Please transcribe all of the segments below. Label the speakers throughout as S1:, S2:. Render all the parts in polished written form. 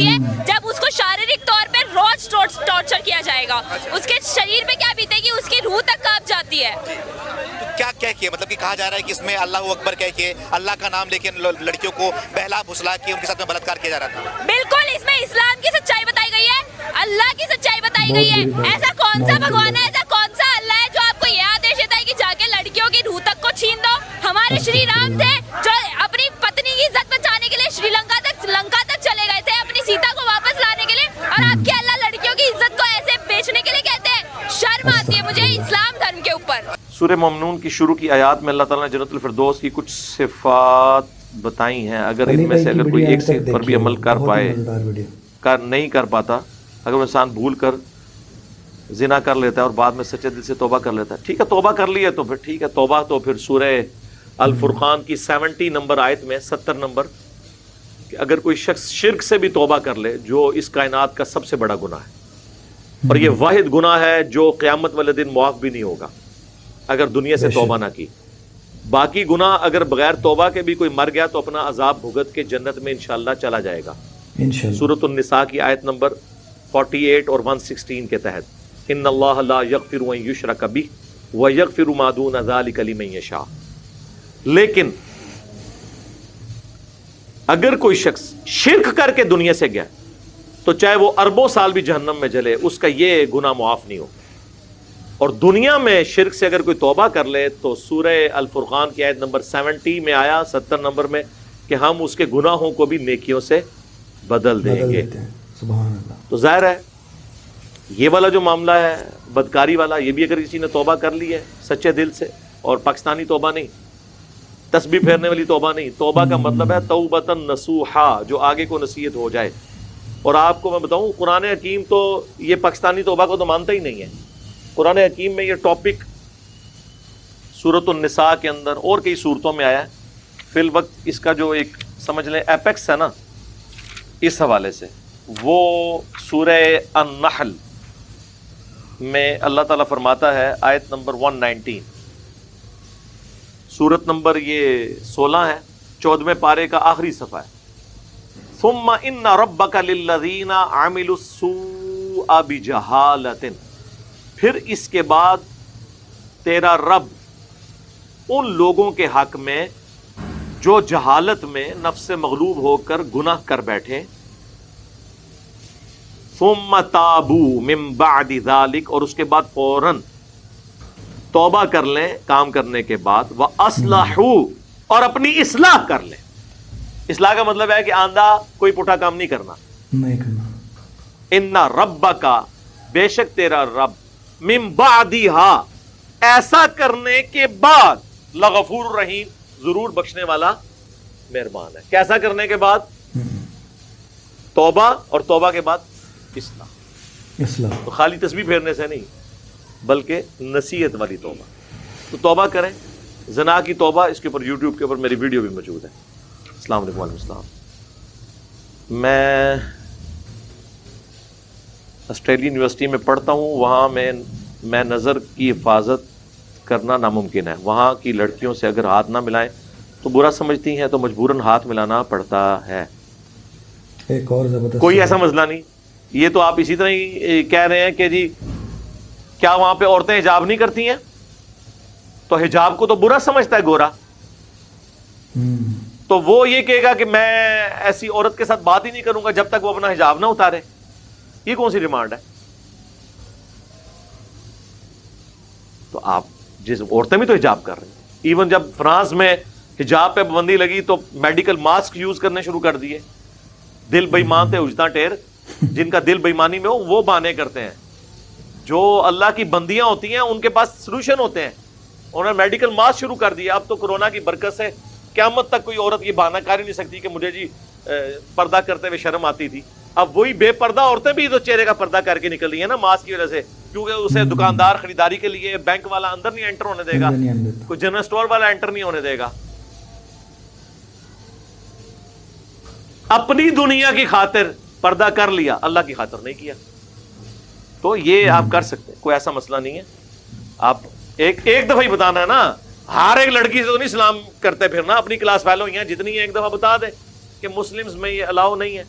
S1: ہوتی ہے جب اس کو شاریرک طور پہ روز ٹارچر کیا جائے گا. اس کے شریر پہ کیا بیتے گی, اس کی روح تک کانپ جاتی ہے.
S2: کیا کہہ کے مطلب کہ کہا جا رہا ہے کہ اس میں اللہ اکبر کہہ کے اللہ کا نام لے کے لڑکیوں کو بہلا پھسلا کے ان کے ساتھ میں بلاತ್ಕಾರ کیا جا رہا تھا.
S1: بالکل اس میں اسلام کی سچائی بتائی گئی ہے, اللہ کی سچائی بتائی گئی ہے. ایسا کون سا بھگوان ہے, ایسا کون سا اللہ ہے جو آپ کو یہ آدیش دیتا ہے کہ جا کے لڑکیوں کی روح تک کو چھین دو. ہمارے شری رام تھے جو اپنی پتنی کی عزت بچانے کے لیے شری لنکا تک چلے گئے تھے اپنی سیتا کو واپس لانے کے لیے, اور آپ کے اللہ لڑکیوں کی عزت کو ایسے بیچنے کے لیے کہتے ہیں. شرم آتی ہے مجھے اسلام دھرم کے اوپر.
S3: سورہ مومنون کی شروع کی آیات میں اللہ تعالیٰ نے جنت الفردوس کی کچھ صفات بتائی ہیں. اگر ان میں سے اگر کوئی ایک صفت پر بھی عمل نہیں کر پاتا, اگر وہ انسان بھول کر زنا کر لیتا ہے اور بعد میں سچے دل سے توبہ کر لیتا ہے, ٹھیک ہے توبہ کر لی ہے تو پھر ٹھیک ہے توبہ. تو پھر سورہ الفرقان کی 70 نمبر آیت میں 70 نمبر کہ اگر کوئی شخص شرک سے بھی توبہ کر لے جو اس کائنات کا سب سے بڑا گناہ ہے, اور یہ واحد گناہ ہے جو قیامت والے دن معاف بھی نہیں ہوگا اگر دنیا سے توبہ نہ کی. باقی گناہ اگر بغیر توبہ کے بھی کوئی مر گیا تو اپنا عذاب بھگت کے جنت میں انشاءاللہ چلا جائے گا. سورۃ النساء کی آیت نمبر 48 اور 116 کے تحت ان اللہ لا یغفر ان یشرک بہ ویغفر ما دون ذلک لمن یشاء. لیکن اگر کوئی شخص شرک کر کے دنیا سے گیا تو چاہے وہ اربوں سال بھی جہنم میں جلے, اس کا یہ گناہ معاف نہیں ہو. اور دنیا میں شرک سے اگر کوئی توبہ کر لے تو سورہ الفرقان کی آیت نمبر 70 میں آیا 70 نمبر میں کہ ہم اس کے گناہوں کو بھی نیکیوں سے بدل دیں گے.
S4: سبحان اللہ.
S3: تو ظاہر ہے یہ والا جو معاملہ ہے بدکاری والا, یہ بھی اگر کسی نے توبہ کر لی ہے سچے دل سے, اور پاکستانی توبہ نہیں, تسبیح پھیرنے والی توبہ نہیں, توبہ کا مطلب ہے توبۃ نصوحا, جو آگے کو نصیحت ہو جائے. اور آپ کو میں بتاؤں قرآن حکیم تو یہ پاکستانی توبہ کو تو مانتا ہی نہیں ہے. قرآن حکیم میں یہ ٹاپک سورۃ النساء کے اندر اور کئی صورتوں میں آیا ہے. فی الوقت اس کا جو ایک سمجھ لیں ایپیکس ہے نا اس حوالے سے, وہ سورہ النحل میں اللہ تعالیٰ فرماتا ہے آیت نمبر 119, سورت نمبر یہ 16 ہے, 14ویں پارے کا آخری صفحہ ہے. ثم ان ربک للذین عملوا السوء بجہالۃ, پھر اس کے بعد تیرا رب ان لوگوں کے حق میں جو جہالت میں نفس سے مغلوب ہو کر گناہ کر بیٹھے. ثم تابوا من بعد ذلک, اور اس کے بعد فوراً توبہ کر لیں کام کرنے کے بعد. وَأَصْلَحُوا, اور اپنی اصلاح کر لیں. اصلاح کا مطلب ہے کہ آندھا کوئی پٹھا کام نہیں کرنا. اِنَّ رَبَّكَ, بے شک تیرا رب, من بعدها, ایسا کرنے کے بعد, لغفور رحیم, ضرور بخشنے والا مہربان ہے. کیسا کرنے کے بعد؟ توبہ, اور توبہ کے بعد اصلاح. تو خالی تسبیح پھیرنے سے نہیں بلکہ نصیحت والی توبہ. تو توبہ کریں. زنا کی توبہ, اس کے اوپر یوٹیوب کے اوپر میری ویڈیو بھی موجود ہے. السلام علیکم وعلیکم السلام. میں آسٹریلین یونیورسٹی میں پڑھتا ہوں, وہاں میں نظر کی حفاظت کرنا ناممکن ہے. وہاں کی لڑکیوں سے اگر ہاتھ نہ ملائیں تو برا سمجھتی ہیں, تو مجبوراً ہاتھ ملانا پڑتا ہے.
S4: ایک اور زبردست,
S3: کوئی ایسا مسئلہ نہیں. یہ تو آپ اسی طرح ہی کہہ رہے ہیں کہ جی کیا وہاں پہ عورتیں حجاب نہیں کرتی ہیں, تو حجاب کو تو برا سمجھتا ہے گورا, تو وہ یہ کہے گا کہ میں ایسی عورت کے ساتھ بات ہی نہیں کروں گا جب تک وہ اپنا حجاب نہ اتارے. یہ کون سی ڈیمانڈ ہے؟ تو آپ جس عورتیں بھی تو حجاب کر رہی ہیں. ایون جب فرانس میں حجاب پہ پابندی لگی تو میڈیکل ماسک یوز کرنے شروع کر دیے. دل بےمان تھے اجتا ٹیر, جن کا دل بےمانی میں ہو وہ بہانے کرتے ہیں. جو اللہ کی بندیاں ہوتی ہیں ان کے پاس سلوشن ہوتے ہیں. انہوں نے میڈیکل ماسک شروع کر دیا. اب تو کورونا کی برکت سے قیامت تک کوئی عورت یہ بہانہ کر ہی نہیں سکتی کہ مجھے جی پردہ کرتے ہوئے شرم آتی تھی. اب وہی بے پردہ عورتیں بھی تو چہرے کا پردہ کر کے نکل رہی ہیں نا ماسک کی وجہ سے, کیونکہ اسے دکاندار خریداری کے لیے, بینک والا اندر نہیں انٹر ہونے دے گا, کوئی جنرل اسٹور والا انٹر نہیں ہونے دے گا. اپنی دنیا کی خاطر پردہ کر لیا, اللہ کی خاطر نہیں کیا. تو یہ آپ کر سکتے ہیں, کوئی ایسا مسئلہ نہیں ہے. آپ ایک دفعہ ہی بتانا ہے نا, ہر ایک لڑکی سے تو نہیں سلام کرتے پھرنا. اپنی کلاس فیلو ہیں جتنی ایک دفعہ بتا دیں کہ مسلمز میں یہ الاؤ نہیں ہے.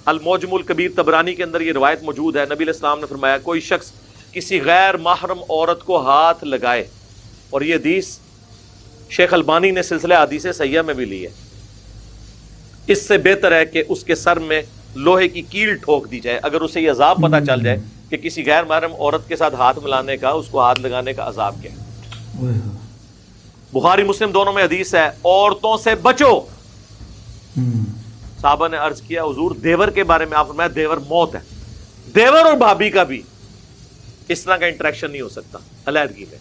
S3: المعجم الکبیر طبرانی کے اندر یہ روایت موجود ہے، نبی علیہ السلام نے فرمایا کوئی شخص کسی غیر محرم عورت کو ہاتھ لگائے، اور یہ حدیث شیخ البانی نے سلسلہ حدیث صحیحہ میں بھی لی ہے، اس سے بہتر ہے کہ اس کے سر میں لوہے کی کیل ٹھوک دی جائے اگر اسے یہ عذاب پتہ چل جائے کہ کسی غیر محرم عورت کے ساتھ ہاتھ ملانے کا، اس کو ہاتھ لگانے کا عذاب کیا ہے۔ بخاری مسلم دونوں میں حدیث ہے، عورتوں سے بچو۔ صحابہ نے عرض کیا حضور دیور کے بارے میں، آپ فرمایا دیور موت ہے، دیور اور بھابھی کا بھی اس طرح کا انٹریکشن نہیں ہو سکتا علیحدگی میں۔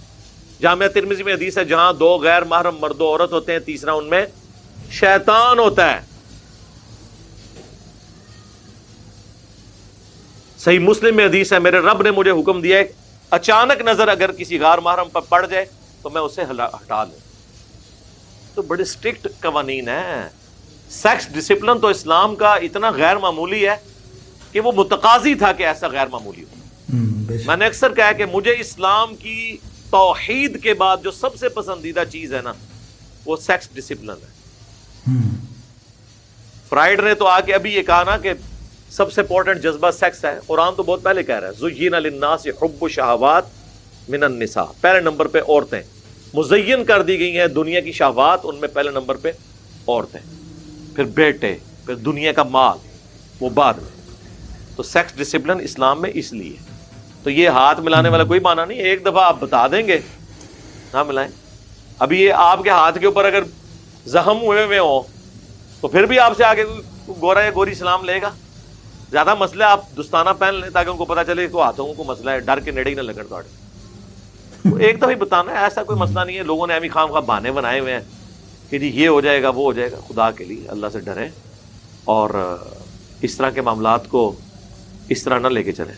S3: جامعہ ترمذی میں حدیث ہے جہاں دو غیر محرم مرد و عورت ہوتے ہیں، تیسرا ان میں شیطان ہوتا ہے۔ صحیح مسلم میں حدیث ہے میرے رب نے مجھے حکم دیا ہے اچانک نظر اگر کسی غیر محرم پر پڑ جائے تو میں اسے ہٹا لوں۔ تو بڑے اسٹرکٹ قوانین ہیں۔ سیکس ڈسپلن تو اسلام کا اتنا غیر معمولی ہے کہ وہ متقاضی تھا کہ ایسا غیر معمولی ہو۔ میں نے اکثر کہا کہ مجھے اسلام کی توحید کے بعد جو سب سے پسندیدہ چیز ہے نا وہ سیکس ڈسپلن ہے۔ فرائیڈ نے تو آ کے ابھی یہ کہا نا کہ سب سے امپورٹنٹ جذبہ سیکس ہے، قرآن تو بہت پہلے کہہ رہا ہے زُيِّنَ لِلنَّاسِ حُبُّ الشَّهَوَاتِ مِنَ النِّسَاءِ، پہلے نمبر پہ عورتیں مزین کر دی گئی ہیں دنیا کی شہوات، ان میں پہلے نمبر پہ عورتیں، پھر بیٹے، پھر دنیا کا مال، وہ بعد میں۔ تو سیکس ڈسپلن اسلام میں اس لیے، تو یہ ہاتھ ملانے والا کوئی معنی نہیں، ایک دفعہ آپ بتا دیں گے نہ ملائیں۔ ابھی یہ آپ کے ہاتھ کے اوپر اگر زخم ہوئے ہوں تو پھر بھی آپ سے آگے گورا یا گوری سلام لے گا؟ زیادہ مسئلہ آپ دستانہ پہن لیں تاکہ ان کو پتہ چلے کہ ہاتھوں کو مسئلہ ہے، ڈر کے نیڑے ہی نہ لگن توڑے۔ ایک دفعہ ہی بتانا ہے، ایسا کوئی مسئلہ نہیں ہے۔ لوگوں نے ایویں خام خواہ بہانے بنائے ہوئے ہیں کہ جی یہ ہو جائے گا وہ ہو جائے گا۔ خدا کے لیے اللہ سے ڈریں اور اس طرح کے معاملات کو اس طرح نہ لے کے چلیں۔